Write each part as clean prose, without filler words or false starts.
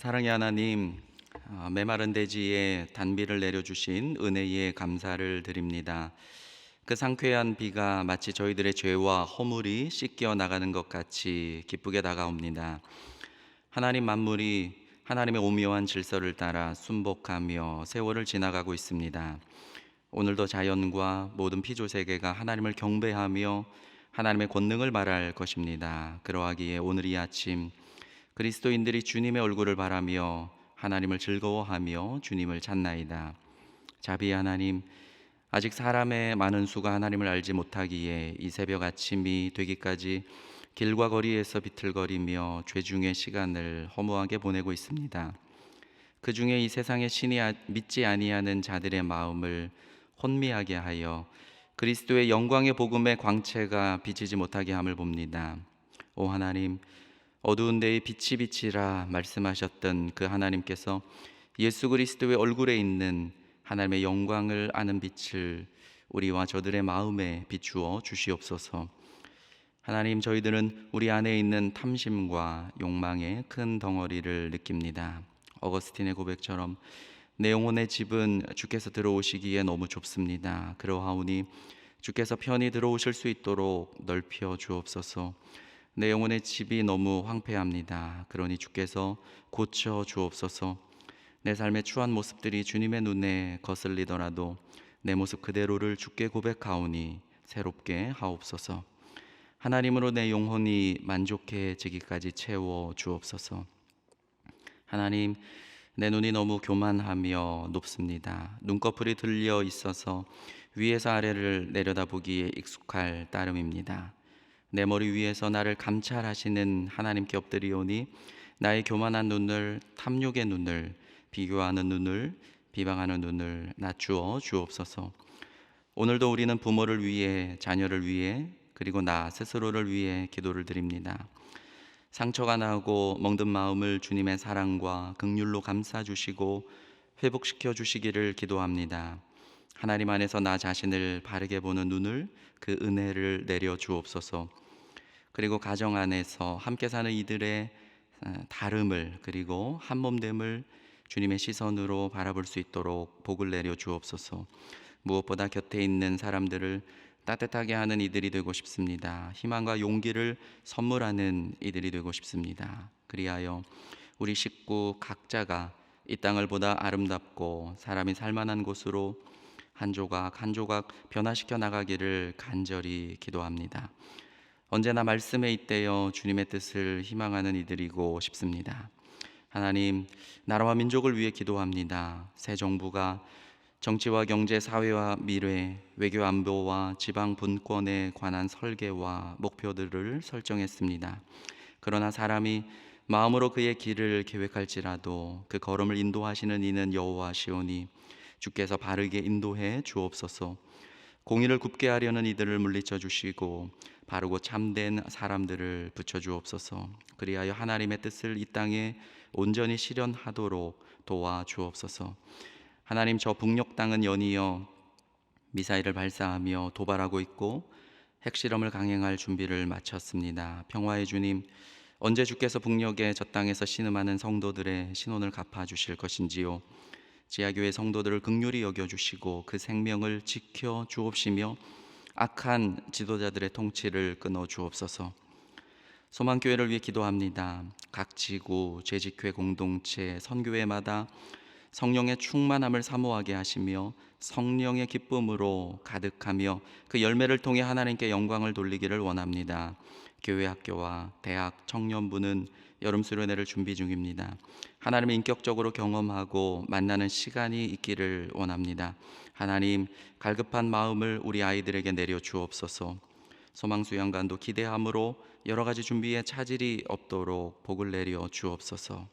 사랑의 하나님, 메마른 대지에 단비를 내려주신 은혜에 감사를 드립니다. 그 상쾌한 비가 마치 저희들의 죄와 허물이 씻겨 나가는 것 같이 기쁘게 다가옵니다. 하나님 만물이 하나님의 오묘한 질서를 따라 순복하며 세월을 지나가고 있습니다. 오늘도 자연과 모든 피조세계가 하나님을 경배하며 하나님의 권능을 말할 것입니다. 그러하기에 오늘 이 아침 그리스도인들이 주님의 얼굴을 바라며 하나님을 즐거워하며 주님을 찾나이다. 자비의 하나님, 아직 사람의 많은 수가 하나님을 알지 못하기에 이 새벽 아침이 되기까지 길과 거리에서 비틀거리며 죄중의 시간을 허무하게 보내고 있습니다. 그 중에 이 세상의 신이 믿지 아니하는 자들의 마음을 혼미하게 하여 그리스도의 영광의 복음의 광채가 비치지 못하게 함을 봅니다. 오 하나님, 어두운 데에 빛이 비치라 말씀하셨던 그 하나님께서 예수 그리스도의 얼굴에 있는 하나님의 영광을 아는 빛을 우리와 저들의 마음에 비추어 주시옵소서. 하나님, 저희들은 우리 안에 있는 탐심과 욕망의 큰 덩어리를 느낍니다. 어거스틴의 고백처럼 내 영혼의 집은 주께서 들어오시기에 너무 좁습니다. 그러하오니 주께서 편히 들어오실 수 있도록 넓혀 주옵소서. 내 영혼의 집이 너무 황폐합니다. 그러니 주께서 고쳐 주옵소서. 내 삶의 추한 모습들이 주님의 눈에 거슬리더라도 내 모습 그대로를 주께 고백하오니 새롭게 하옵소서. 하나님으로 내 영혼이 만족해지기까지 채워 주옵소서. 하나님, 내 눈이 너무 교만하며 높습니다. 눈꺼풀이 들려 있어서 위에서 아래를 내려다보기에 익숙할 따름입니다. 내 머리 위에서 나를 감찰하시는 하나님께 엎드리오니 나의 교만한 눈을, 탐욕의 눈을, 비교하는 눈을, 비방하는 눈을 낮추어 주옵소서. 오늘도 우리는 부모를 위해, 자녀를 위해, 그리고 나 스스로를 위해 기도를 드립니다. 상처가 나고 멍든 마음을 주님의 사랑과 긍휼로 감싸 주시고 회복시켜 주시기를 기도합니다. 하나님 안에서 나 자신을 바르게 보는 눈을, 그 은혜를 내려 주옵소서. 그리고 가정 안에서 함께 사는 이들의 다름을, 그리고 한몸됨을 주님의 시선으로 바라볼 수 있도록 복을 내려 주옵소서. 무엇보다 곁에 있는 사람들을 따뜻하게 하는 이들이 되고 싶습니다. 희망과 용기를 선물하는 이들이 되고 싶습니다. 그리하여 우리 식구 각자가 이 땅을 보다 아름답고 사람이 살만한 곳으로 한 조각 한 조각 변화시켜 나가기를 간절히 기도합니다. 언제나 말씀에 잇대어 주님의 뜻을 희망하는 이들이고 싶습니다. 하나님, 나라와 민족을 위해 기도합니다. 새 정부가 정치와 경제, 사회와 미래, 외교 안보와 지방 분권에 관한 설계와 목표들을 설정했습니다. 그러나 사람이 마음으로 그의 길을 계획할지라도 그 걸음을 인도하시는 이는 여호와시오니 주께서 바르게 인도해 주옵소서. 공의를 굽게 하려는 이들을 물리쳐 주시고 바르고 참된 사람들을 붙여 주옵소서. 그리하여 하나님의 뜻을 이 땅에 온전히 실현하도록 도와 주옵소서. 하나님, 저 북녘 땅은 연이어 미사일을 발사하며 도발하고 있고 핵실험을 강행할 준비를 마쳤습니다. 평화의 주님, 언제 주께서 북녘의 저 땅에서 신음하는 성도들의 신혼을 갚아주실 것인지요. 지하교회 성도들을 긍휼히 여겨주시고 그 생명을 지켜 주옵시며 악한 지도자들의 통치를 끊어 주옵소서. 소망교회를 위해 기도합니다. 각 지구, 재직회 공동체, 선교회마다 성령의 충만함을 사모하게 하시며 성령의 기쁨으로 가득하며 그 열매를 통해 하나님께 영광을 돌리기를 원합니다. 교회, 학교와 대학, 청년부는 여름 수련회를 준비 중입니다. 하나님을 인격적으로 경험하고 만나는 시간이 있기를 원합니다. 하나님, 갈급한 마음을 우리 아이들에게 내려 주옵소서. 소망수양관도 기대함으로 여러 가지 준비에 차질이 없도록 복을 내려 주옵소서.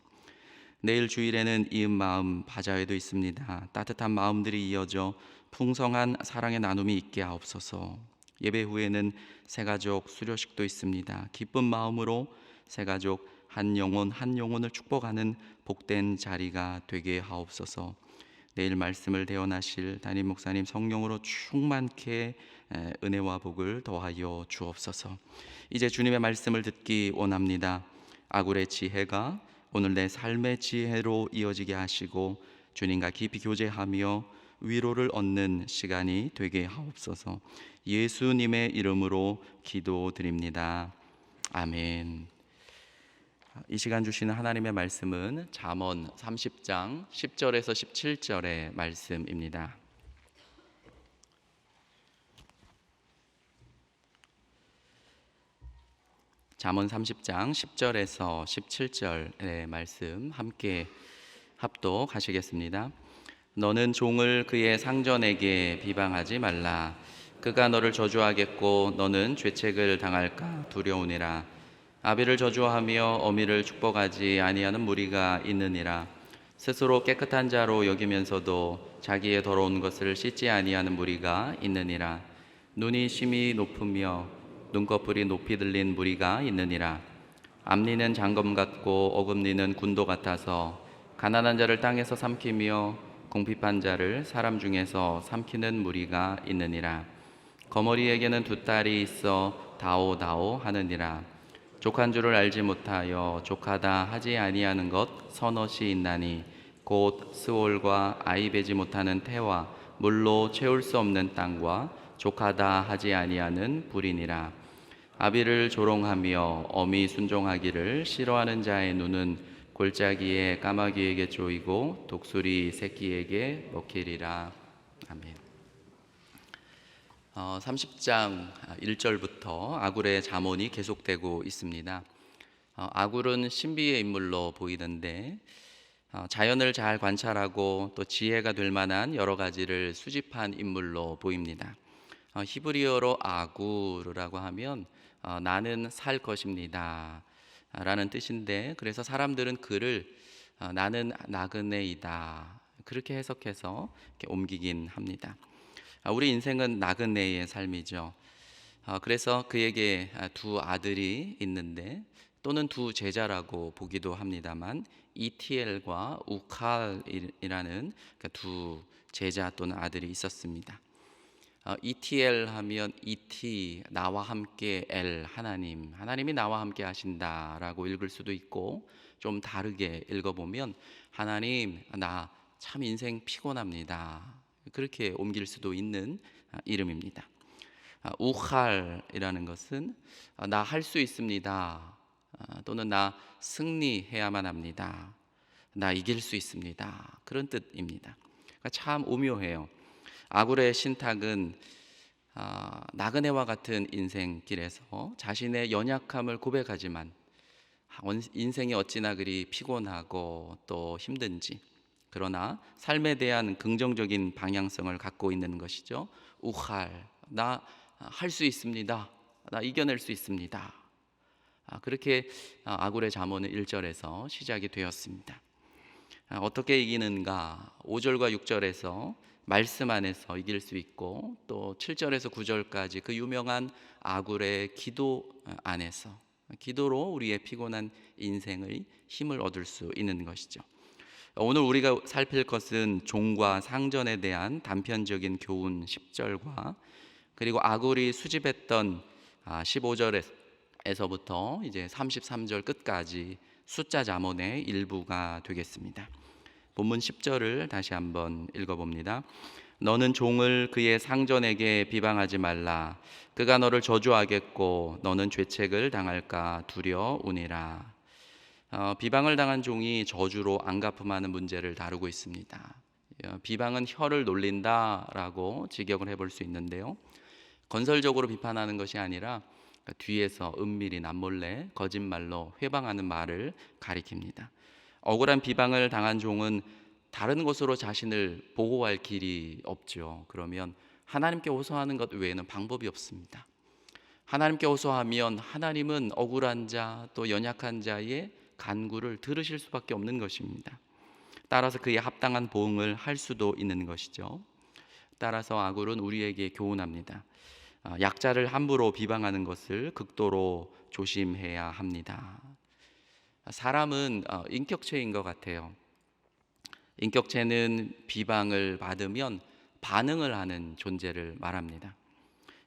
내일 주일에는 이은 마음 바자회도 있습니다. 따뜻한 마음들이 이어져 풍성한 사랑의 나눔이 있게 하옵소서. 예배 후에는 새가족 수료식도 있습니다. 기쁜 마음으로 새가족 한 영혼 한 영혼을 축복하는 복된 자리가 되게 하옵소서. 내일 말씀을 대언하실 담임 목사님 성령으로 충만케 은혜와 복을 더하여 주옵소서. 이제 주님의 말씀을 듣기 원합니다. 아굴의 지혜가 오늘 내 삶의 지혜로 이어지게 하시고 주님과 깊이 교제하며 위로를 얻는 시간이 되게 하옵소서. 예수님의 이름으로 기도드립니다. 아멘. 이 시간 주시는 하나님의 말씀은 잠언 30장 10절에서 17절의 말씀입니다. 잠언 30장 10절에서 17절의 말씀 함께 합독하시겠습니다. 너는 종을 그의 상전에게 비방하지 말라. 그가 너를 저주하겠고 너는 죄책을 당할까 두려우니라. 아비를 저주하며 어미를 축복하지 아니하는 무리가 있느니라. 스스로 깨끗한 자로 여기면서도 자기의 더러운 것을 씻지 아니하는 무리가 있느니라. 눈이 심히 높으며 눈꺼풀이 높이 들린 무리가 있느니라. 앞니는 장검 같고 어금니는 군도 같아서 가난한 자를 땅에서 삼키며 궁핍한 자를 사람 중에서 삼키는 무리가 있느니라. 거머리에게는 두 딸이 있어 다오다오 하느니라. 족한 줄을 알지 못하여 족하다 하지 아니하는 것 서넛이 있나니 곧 스올과 아이 베지 못하는 태와 물로 채울 수 없는 땅과 족하다 하지 아니하는 불이니라. 아비를 조롱하며 어미 순종하기를 싫어하는 자의 눈은 골짜기에 까마귀에게 쪼이고 독수리 새끼에게 먹히리라. 아멘. 30장 1절부터 아굴의 잠언이 계속되고 있습니다. 아굴은 신비의 인물로 보이는데 자연을 잘 관찰하고 또 지혜가 될 만한 여러 가지를 수집한 인물로 보입니다. 히브리어로 아굴이라고 하면 나는 살 것입니다 라는 뜻인데, 그래서 사람들은 그를 나는 나그네이다 그렇게 해석해서 이렇게 옮기긴 합니다. 우리 인생은 나그네의 삶이죠. 그래서 그에게 두 아들이 있는데, 또는 두 제자라고 보기도 합니다만 이티엘과 우칼이라는 두 제자 또는 아들이 있었습니다. ETL 하면 ET 나와 함께 L 하나님이 나와 함께 하신다라고 읽을 수도 있고, 좀 다르게 읽어보면 하나님 나 참 인생 피곤합니다 그렇게 옮길 수도 있는 이름입니다. 우칼이라는 것은 나 할 수 있습니다 또는 나 승리해야만 합니다, 나 이길 수 있습니다 그런 뜻입니다. 그러니까 참 오묘해요. 아굴의 신탁은 나그네와 같은 인생길에서 자신의 연약함을 고백하지만 인생이 어찌나 그리 피곤하고 또 힘든지, 그러나 삶에 대한 긍정적인 방향성을 갖고 있는 것이죠. 우칼, 나 할 수 있습니다, 나 이겨낼 수 있습니다. 그렇게 아굴의 잠언은 1절에서 시작이 되었습니다. 어떻게 이기는가? 5절과 6절에서 말씀 안에서 이길 수 있고, 또 7절에서 9절까지 그 유명한 아굴의 기도 안에서, 기도로 우리의 피곤한 인생의 힘을 얻을 수 있는 것이죠. 오늘 우리가 살필 것은 종과 상전에 대한 단편적인 교훈 10절과 그리고 아굴이 수집했던 15절에서부터 이제 33절 끝까지 숫자 잠언의 일부가 되겠습니다. 본문 10절을 다시 한번 읽어봅니다. 너는 종을 그의 상전에게 비방하지 말라. 그가 너를 저주하겠고 너는 죄책을 당할까 두려우니라. 비방을 당한 종이 저주로 안갚음하는 문제를 다루고 있습니다. 비방은 혀를 놀린다라고 직역을 해볼 수 있는데요, 건설적으로 비판하는 것이 아니라 뒤에서 은밀히 남몰래 거짓말로 회방하는 말을 가리킵니다. 억울한 비방을 당한 종은 다른 곳으로 자신을 보호할 길이 없죠. 그러면 하나님께 호소하는 것 외에는 방법이 없습니다. 하나님께 호소하면 하나님은 억울한 자 또 연약한 자의 간구를 들으실 수밖에 없는 것입니다. 따라서 그에 합당한 보응을 할 수도 있는 것이죠. 따라서 아굴은 우리에게 교훈합니다. 약자를 함부로 비방하는 것을 극도로 조심해야 합니다. 사람은 인격체인 것 같아요. 인격체는 비방을 받으면 반응을 하는 존재를 말합니다.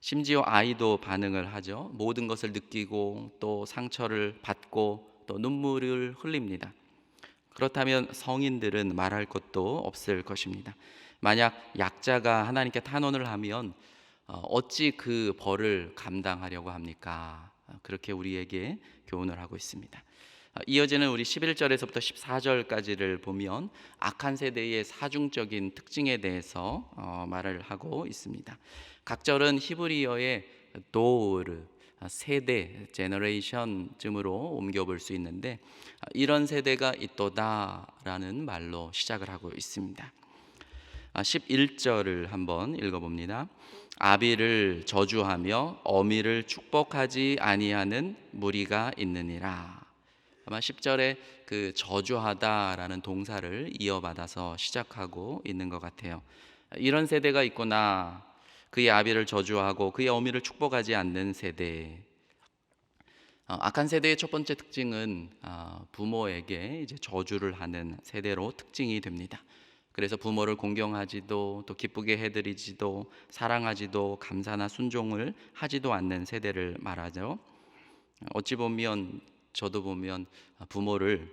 심지어 아이도 반응을 하죠. 모든 것을 느끼고 또 상처를 받고 또 눈물을 흘립니다. 그렇다면 성인들은 말할 것도 없을 것입니다. 만약 약자가 하나님께 탄원을 하면 어찌 그 벌을 감당하려고 합니까? 그렇게 우리에게 교훈을 하고 있습니다. 이어지는 우리 11절에서부터 14절까지를 보면 악한 세대의 사중적인 특징에 대해서 말을 하고 있습니다. 각 절은 히브리어의 도르, 세대, 제너레이션쯤으로 옮겨볼 수 있는데 이런 세대가 있도다라는 말로 시작을 하고 있습니다. 11절을 한번 읽어봅니다. 아비를 저주하며 어미를 축복하지 아니하는 무리가 있느니라. 아마 10절에 그 저주하다라는 동사를 이어받아서 시작하고 있는 것 같아요. 이런 세대가 있구나. 그의 아비를 저주하고 그의 어미를 축복하지 않는 세대. 악한 세대의 첫 번째 특징은 부모에게 이제 저주를 하는 세대로 특징이 됩니다. 그래서 부모를 공경하지도 또 기쁘게 해드리지도 사랑하지도 감사나 순종을 하지도 않는 세대를 말하죠. 어찌 보면 저도 보면 부모를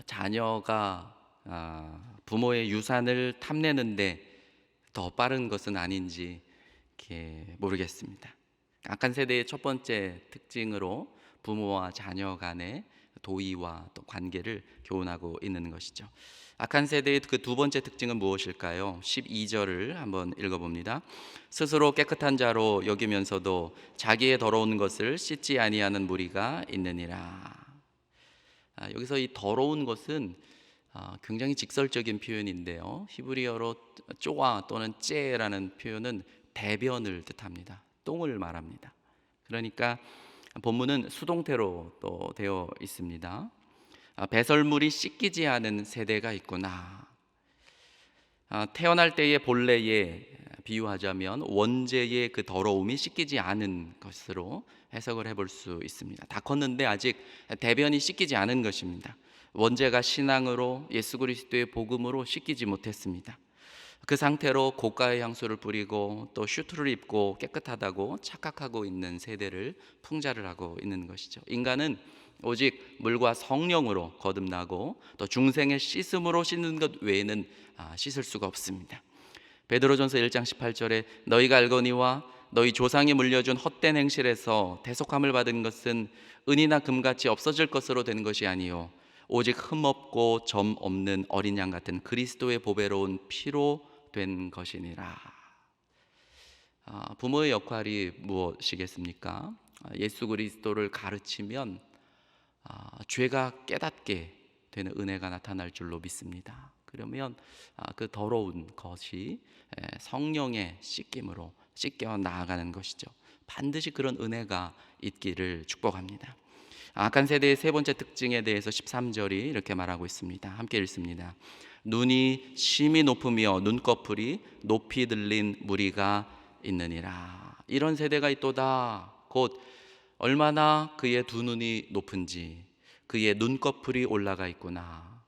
자녀가 부모의 유산을 탐내는데 더 빠른 것은 아닌지 모르겠습니다. 악한 세대의 첫 번째 특징으로 부모와 자녀 간의 도의와 또 관계를 교훈하고 있는 것이죠. 악한 세대의 그 두 번째 특징은 무엇일까요? 12절을 한번 읽어봅니다. 스스로 깨끗한 자로 여기면서도 자기의 더러운 것을 씻지 아니하는 무리가 있느니라. 여기서 이 더러운 것은 굉장히 직설적인 표현인데요. 히브리어로 쪼아 또는 째라는 표현은 대변을 뜻합니다. 똥을 말합니다. 그러니까 본문은 수동태로 또 되어 있습니다. 배설물이 씻기지 않은 세대가 있구나. 태어날 때의 본래에 비유하자면 원죄의 그 더러움이 씻기지 않은 것으로 해석을 해볼 수 있습니다. 다 컸는데 아직 대변이 씻기지 않은 것입니다. 원죄가 신앙으로 예수 그리스도의 복음으로 씻기지 못했습니다. 그 상태로 고가의 향수를 뿌리고 또 슈트를 입고 깨끗하다고 착각하고 있는 세대를 풍자를 하고 있는 것이죠. 인간은 오직 물과 성령으로 거듭나고 또 중생의 씻음으로 씻는 것 외에는 씻을 수가 없습니다. 베드로전서 1장 18절에 너희가 알거니와 너희 조상이 물려준 헛된 행실에서 대속함을 받은 것은 은이나 금같이 없어질 것으로 된 것이 아니요 오직 흠없고 점 없는 어린 양 같은 그리스도의 보배로운 피로 된 것이니라. 부모의 역할이 무엇이겠습니까? 예수 그리스도를 가르치면 죄가 깨닫게 되는 은혜가 나타날 줄로 믿습니다. 그러면 그 더러운 것이 성령의 씻김으로 씻겨 나아가는 것이죠. 반드시 그런 은혜가 있기를 축복합니다. 악한 세대의 세 번째 특징에 대해서 13절이 이렇게 말하고 있습니다. 함께 읽습니다. 눈이 심히 높으며 눈꺼풀이 높이 들린 무리가 있느니라. 이런 세대가 있도다. 곧 얼마나 그의 두 눈이 높은지 그의 눈꺼풀이 올라가 있구나.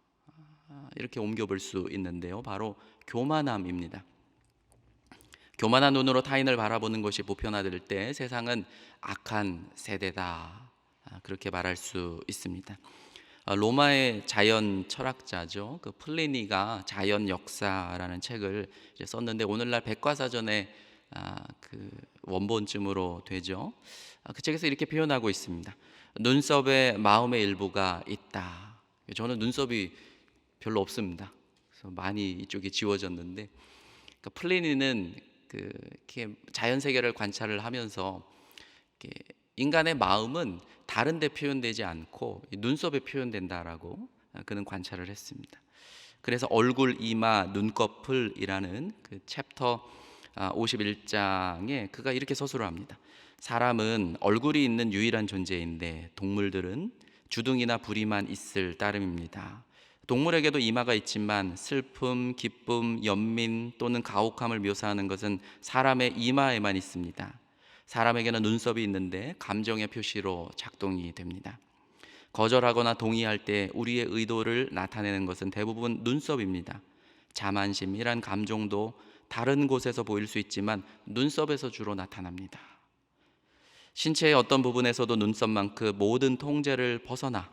이렇게 옮겨볼 수 있는데요. 바로 교만함입니다. 교만한 눈으로 타인을 바라보는 것이 보편화될 때 세상은 악한 세대다. 그렇게 말할 수 있습니다. 로마의 자연 철학자죠. 그 플리니가 자연 역사라는 책을 이제 썼는데 오늘날 백과사전에 그 원본쯤으로 되죠. 그 책에서 이렇게 표현하고 있습니다. 눈썹에 마음의 일부가 있다. 저는 눈썹이 별로 없습니다. 그래서 많이 이쪽이 지워졌는데, 그러니까 플리니는 이렇게 자연 세계를 관찰을 하면서 인간의 마음은 다른 데 표현되지 않고 눈썹에 표현된다라고 그는 관찰을 했습니다. 그래서 얼굴, 이마, 눈꺼풀이라는 그 챕터 51장에 그가 이렇게 서술을 합니다. 사람은 얼굴이 있는 유일한 존재인데 동물들은 주둥이나 부리만 있을 따름입니다. 동물에게도 이마가 있지만 슬픔, 기쁨, 연민 또는 가혹함을 묘사하는 것은 사람의 이마에만 있습니다. 사람에게는 눈썹이 있는데 감정의 표시로 작동이 됩니다. 거절하거나 동의할 때 우리의 의도를 나타내는 것은 대부분 눈썹입니다. 자만심이란 감정도 다른 곳에서 보일 수 있지만 눈썹에서 주로 나타납니다. 신체의 어떤 부분에서도 눈썹만큼 모든 통제를 벗어나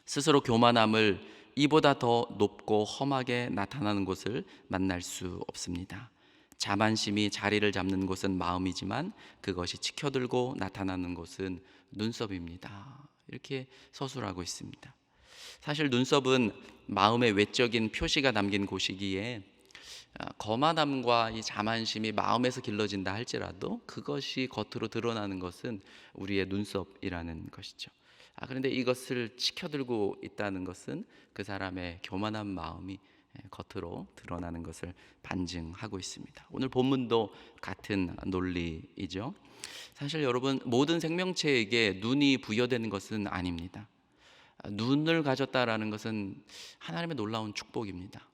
스스로 교만함을 이보다 더 높고 험하게 나타나는 곳을 만날 수 없습니다. 자만심이 자리를 잡는 곳은 마음이지만 그것이 치켜들고 나타나는 곳은 눈썹입니다. 이렇게 서술하고 있습니다. 사실 눈썹은 마음의 외적인 표시가 담긴 곳이기에 거만함과 이 자만심이 마음에서 길러진다 할지라도 그것이 겉으로 드러나는 것은 우리의 눈썹이라는 것이죠. 그런데 이것을 치켜들고 있다는 것은 그 사람의 교만한 마음이 겉으로 드러나는 것을 반증하고 있습니다. 오늘 본문도 같은 논리이죠. 사실 여러분, 모든 생명체에게 눈이 부여되는 것은 아닙니다. 눈을 가졌다라는 것은 하나님의 놀라운 축복입니다.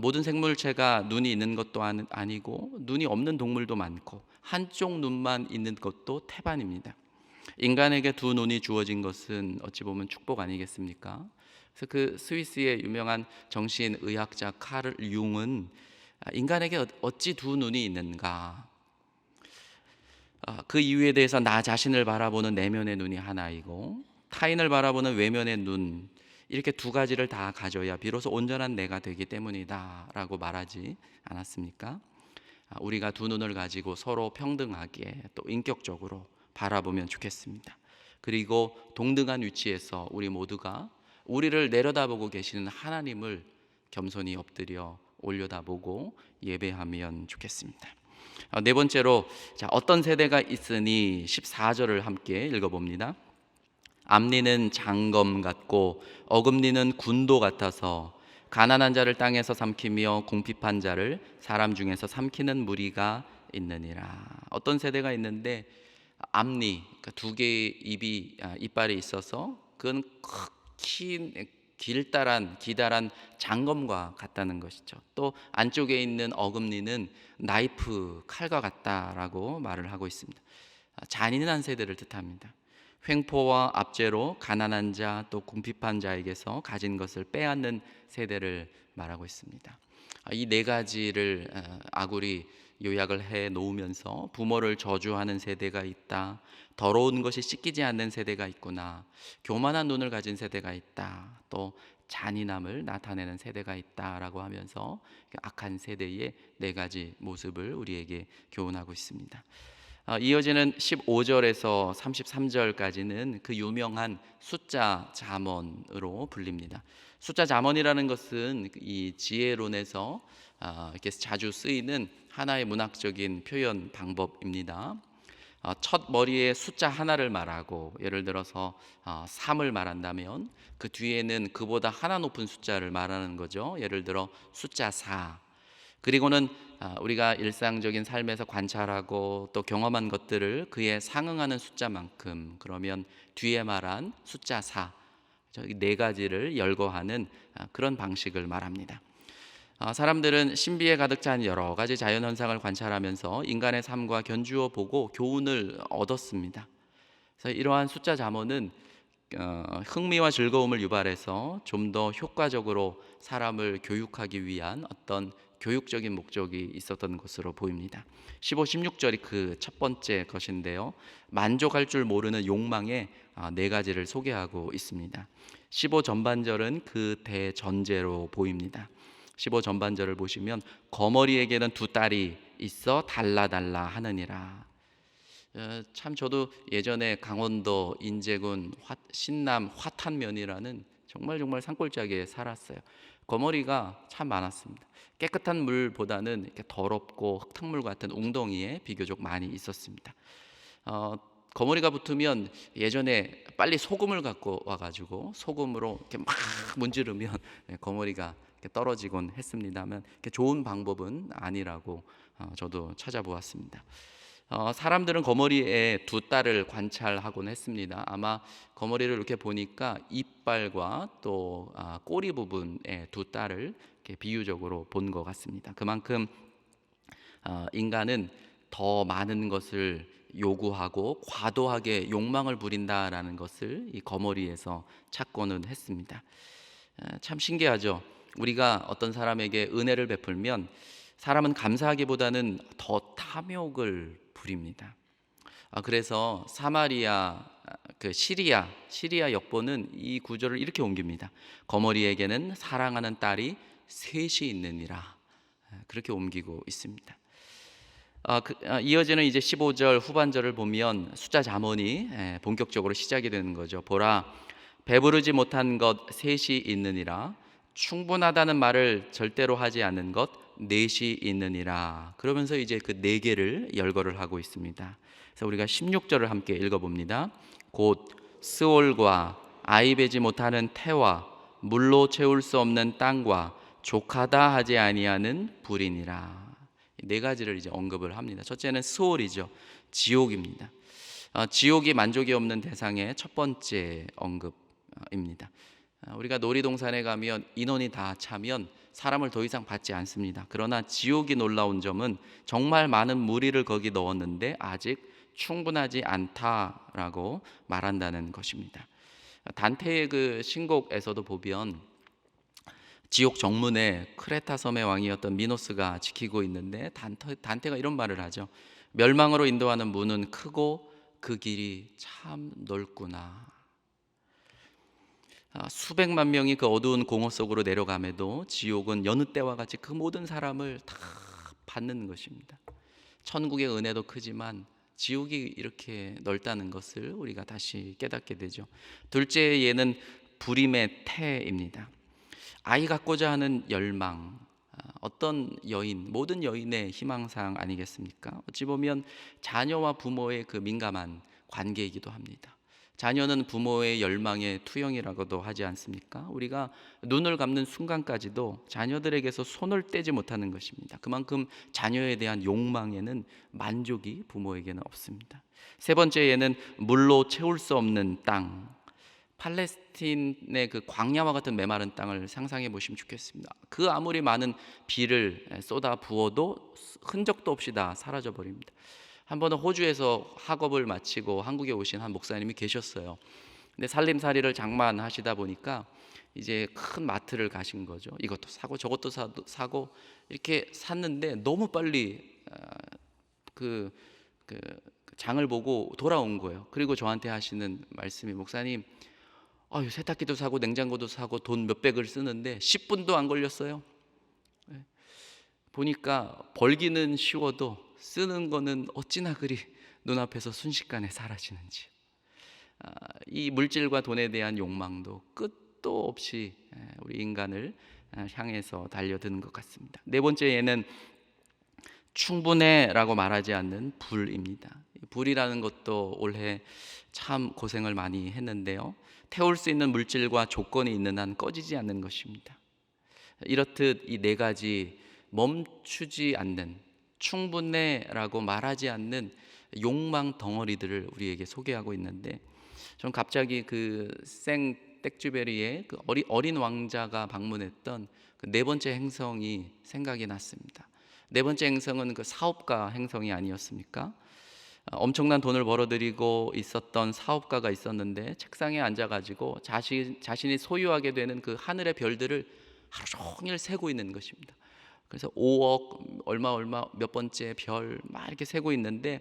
모든 생물체가 눈이 있는 것도 아니고 눈이 없는 동물도 많고 한쪽 눈만 있는 것도 태반입니다. 인간에게 두 눈이 주어진 것은 어찌 보면 축복 아니겠습니까? 그래서 그 스위스의 유명한 정신의학자 카를 융은 인간에게 어찌 두 눈이 있는가? 그 이유에 대해서 나 자신을 바라보는 내면의 눈이 하나이고 타인을 바라보는 외면의 눈, 이렇게 두 가지를 다 가져야 비로소 온전한 내가 되기 때문이다 라고 말하지 않았습니까? 우리가 두 눈을 가지고 서로 평등하게 또 인격적으로 바라보면 좋겠습니다. 그리고 동등한 위치에서 우리 모두가 우리를 내려다보고 계시는 하나님을 겸손히 엎드려 올려다보고 예배하면 좋겠습니다. 네 번째로, 어떤 세대가 있으니 14절을 함께 읽어봅니다. 앞니는 장검 같고 어금니는 군도 같아서 가난한 자를 땅에서 삼키며 궁핍한 자를 사람 중에서 삼키는 무리가 있느니라. 어떤 세대가 있는데 앞니, 그러니까 두 개의 이빨이 있어서 그건 기다란 장검과 같다는 것이죠. 또 안쪽에 있는 어금니는 나이프, 칼과 같다라고 말을 하고 있습니다. 잔인한 세대를 뜻합니다. 횡포와 압제로 가난한 자 또 궁핍한 자에게서 가진 것을 빼앗는 세대를 말하고 있습니다. 이 네 가지를 아굴이 요약을 해 놓으면서 부모를 저주하는 세대가 있다, 더러운 것이 씻기지 않는 세대가 있구나, 교만한 눈을 가진 세대가 있다, 또 잔인함을 나타내는 세대가 있다라고 하면서 악한 세대의 네 가지 모습을 우리에게 교훈하고 있습니다. 이어지는 15절에서 33절까지는 그 유명한 숫자 잠언으로 불립니다. 숫자 잠언이라는 것은 이 지혜론에서 이렇게 자주 쓰이는 하나의 문학적인 표현 방법입니다. 첫 머리에 숫자 하나를 말하고, 예를 들어서 3을 말한다면 그 뒤에는 그보다 하나 높은 숫자를 말하는 거죠. 예를 들어 숫자 4. 그리고는 우리가 일상적인 삶에서 관찰하고 또 경험한 것들을 그에 상응하는 숫자만큼, 그러면 뒤에 말한 숫자 4, 네 가지를 열거하는 그런 방식을 말합니다. 사람들은 신비에 가득 찬 여러 가지 자연현상을 관찰하면서 인간의 삶과 견주어 보고 교훈을 얻었습니다. 그래서 이러한 숫자 잠언은 흥미와 즐거움을 유발해서 좀 더 효과적으로 사람을 교육하기 위한 어떤 교육적인 목적이 있었던 것으로 보입니다. 15, 16절이 그 첫 번째 것인데요, 만족할 줄 모르는 욕망의 네 가지를 소개하고 있습니다. 15 전반절은 그 대전제로 보입니다. 15 전반절을 보시면 거머리에게는 두 딸이 있어 달라달라 하느니라. 참 저도 예전에 강원도 인제군 신남 화탄면이라는 정말 산골짜기에 살았어요. 거머리가 참 많았습니다. 깨끗한 물보다는 이렇게 더럽고 흙탕물 같은 웅덩이에 비교적 많이 있었습니다. 거머리가 붙으면 예전에 빨리 소금을 갖고 와가지고 소금으로 이렇게 막 문지르면 거머리가 이렇게 떨어지곤 했습니다만 좋은 방법은 아니라고 저도 찾아보았습니다. 사람들은 거머리에 두 딸을 관찰하곤 했습니다. 아마 거머리를 이렇게 보니까 이빨과 또 꼬리 부분에 두 딸을 이렇게 비유적으로 본 것 같습니다. 그만큼 인간은 더 많은 것을 요구하고 과도하게 욕망을 부린다라는 것을 이 거머리에서 찾고는 했습니다. 참 신기하죠. 우리가 어떤 사람에게 은혜를 베풀면 사람은 감사하기보다는 더 탐욕을 부립니다. 그래서 사마리아 그 시리아 역보는 이 구절을 이렇게 옮깁니다. 거머리에게는 사랑하는 딸이 셋이 있느니라. 그렇게 옮기고 있습니다. 이어지는 이제 15절 후반절을 보면 숫자 잠언이 본격적으로 시작이 되는 거죠. 보라, 배부르지 못한 것 셋이 있느니라. 충분하다는 말을 절대로 하지 않는 것 넷이 있느니라. 그러면서 이제 그 네 개를 열거를 하고 있습니다. 그래서 우리가 16절을 함께 읽어봅니다. 곧 스올과 아이 베지 못하는 태와 물로 채울 수 없는 땅과 족하다 하지 아니하는 불이니라. 네 가지를 이제 언급을 합니다. 첫째는 스올이죠. 지옥입니다. 지옥이 만족이 없는 대상의 첫 번째 언급입니다. 우리가 놀이동산에 가면 인원이 다 차면 사람을 더 이상 받지 않습니다. 그러나 지옥이 놀라운 점은 정말 많은 무리를 거기 넣었는데 아직 충분하지 않다라고 말한다는 것입니다. 단테의 그 신곡에서도 보면 지옥 정문에 크레타 섬의 왕이었던 미노스가 지키고 있는데 단테가 이런 말을 하죠. 멸망으로 인도하는 문은 크고 그 길이 참 넓구나. 수백만 명이 그 어두운 공허 속으로 내려감에도 지옥은 여느 때와 같이 그 모든 사람을 다 받는 것입니다. 천국의 은혜도 크지만 지옥이 이렇게 넓다는 것을 우리가 다시 깨닫게 되죠. 둘째 예는 불임의 태입니다. 아이 갖고자 하는 열망, 어떤 여인, 모든 여인의 희망사항 아니겠습니까? 어찌 보면 자녀와 부모의 그 민감한 관계이기도 합니다. 자녀는 부모의 열망의 투영이라고도 하지 않습니까? 우리가 눈을 감는 순간까지도 자녀들에게서 손을 떼지 못하는 것입니다. 그만큼 자녀에 대한 욕망에는 만족이 부모에게는 없습니다. 세 번째에는 물로 채울 수 없는 땅, 팔레스틴의 그 광야와 같은 메마른 땅을 상상해 보시면 좋겠습니다. 그 아무리 많은 비를 쏟아 부어도 흔적도 없이 다 사라져 버립니다. 한 번은 호주에서 학업을 마치고 한국에 오신 한 목사님이 계셨어요. 근데 살림살이를 장만하시다 보니까 이제 큰 마트를 가신 거죠. 이것도 사고 저것도 사고 이렇게 샀는데 너무 빨리 그 장을 보고 돌아온 거예요. 그리고 저한테 하시는 말씀이, 목사님, 세탁기도 사고 냉장고도 사고 돈 몇백을 쓰는데 10분도 안 걸렸어요. 보니까 벌기는 쉬워도 쓰는 거는 어찌나 그리 눈앞에서 순식간에 사라지는지. 이 물질과 돈에 대한 욕망도 끝도 없이 우리 인간을 향해서 달려드는 것 같습니다. 네 번째에는 충분해라고 말하지 않는 불입니다. 불이라는 것도 올해 참 고생을 많이 했는데요. 태울 수 있는 물질과 조건이 있는 한 꺼지지 않는 것입니다. 이렇듯 이 네 가지 멈추지 않는, 충분해라고 말하지 않는 욕망 덩어리들을 우리에게 소개하고 있는데, 전 갑자기 그 생 땡쥐베리의 그 어린 왕자가 방문했던 그 네 번째 행성이 생각이 났습니다. 네 번째 행성은 그 사업가 행성이 아니었습니까? 엄청난 돈을 벌어들이고 있었던 사업가가 있었는데 책상에 앉아가지고 자신이 소유하게 되는 그 하늘의 별들을 하루 종일 세고 있는 것입니다. 그래서 5억 얼마 몇 번째 별 막 이렇게 세고 있는데,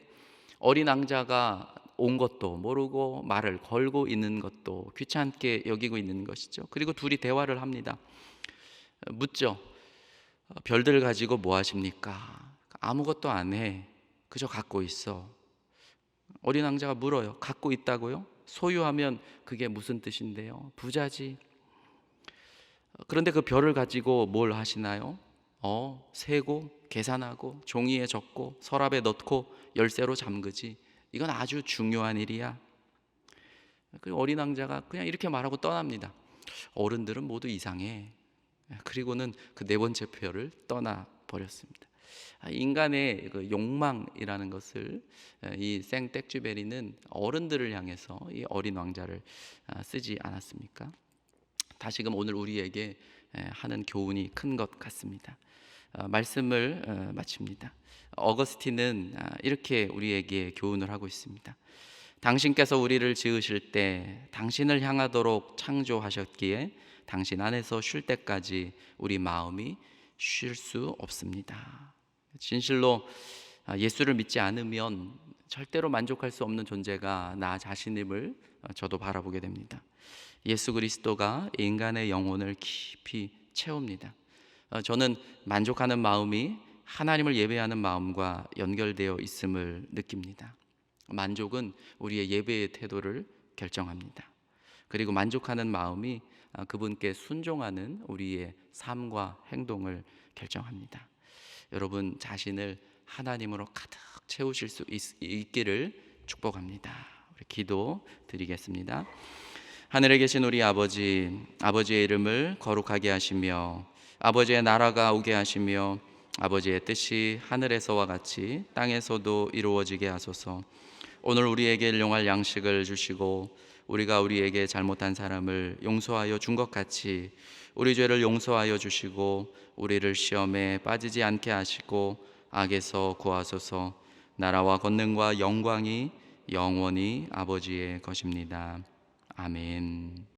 어린 왕자가 온 것도 모르고 말을 걸고 있는 것도 귀찮게 여기고 있는 것이죠. 그리고 둘이 대화를 합니다. 묻죠. 별들 가지고 뭐 하십니까? 아무것도 안 해. 그저 갖고 있어. 어린 왕자가 물어요. 갖고 있다고요? 소유하면 그게 무슨 뜻인데요? 부자지. 그런데 그 별을 가지고 뭘 하시나요? 세고 계산하고 종이에 적고 서랍에 넣고 열쇠로 잠그지. 이건 아주 중요한 일이야. 그리고 어린 왕자가 그냥 이렇게 말하고 떠납니다. 어른들은 모두 이상해. 그리고는 그 네 번째 별을 떠나 버렸습니다. 인간의 그 욕망이라는 것을 이 생 땡쥐베리는 어른들을 향해서 이 어린 왕자를 쓰지 않았습니까? 다시금 오늘 우리에게 하는 교훈이 큰 것 같습니다. 말씀을 마칩니다. 어거스틴은 이렇게 우리에게 교훈을 하고 있습니다. 당신께서 우리를 지으실 때 당신을 향하도록 창조하셨기에 당신 안에서 쉴 때까지 우리 마음이 쉴 수 없습니다. 진실로 예수를 믿지 않으면 절대로 만족할 수 없는 존재가 나 자신임을 저도 바라보게 됩니다. 예수 그리스도가 인간의 영혼을 깊이 채웁니다. 저는 만족하는 마음이 하나님을 예배하는 마음과 연결되어 있음을 느낍니다. 만족은 우리의 예배의 태도를 결정합니다. 그리고 만족하는 마음이 그분께 순종하는 우리의 삶과 행동을 결정합니다. 여러분 자신을 하나님으로 가득 채우실 수 있기를 축복합니다. 우리 기도 드리겠습니다. 하늘에 계신 우리 아버지, 아버지의 이름을 거룩하게 하시며 아버지의 나라가 오게 하시며 아버지의 뜻이 하늘에서와 같이 땅에서도 이루어지게 하소서. 오늘 우리에게 일용할 양식을 주시고 우리가 우리에게 잘못한 사람을 용서하여 준 것 같이 우리 죄를 용서하여 주시고 우리를 시험에 빠지지 않게 하시고 악에서 구하소서. 나라와 권능과 영광이 영원히 아버지의 것입니다. 아멘.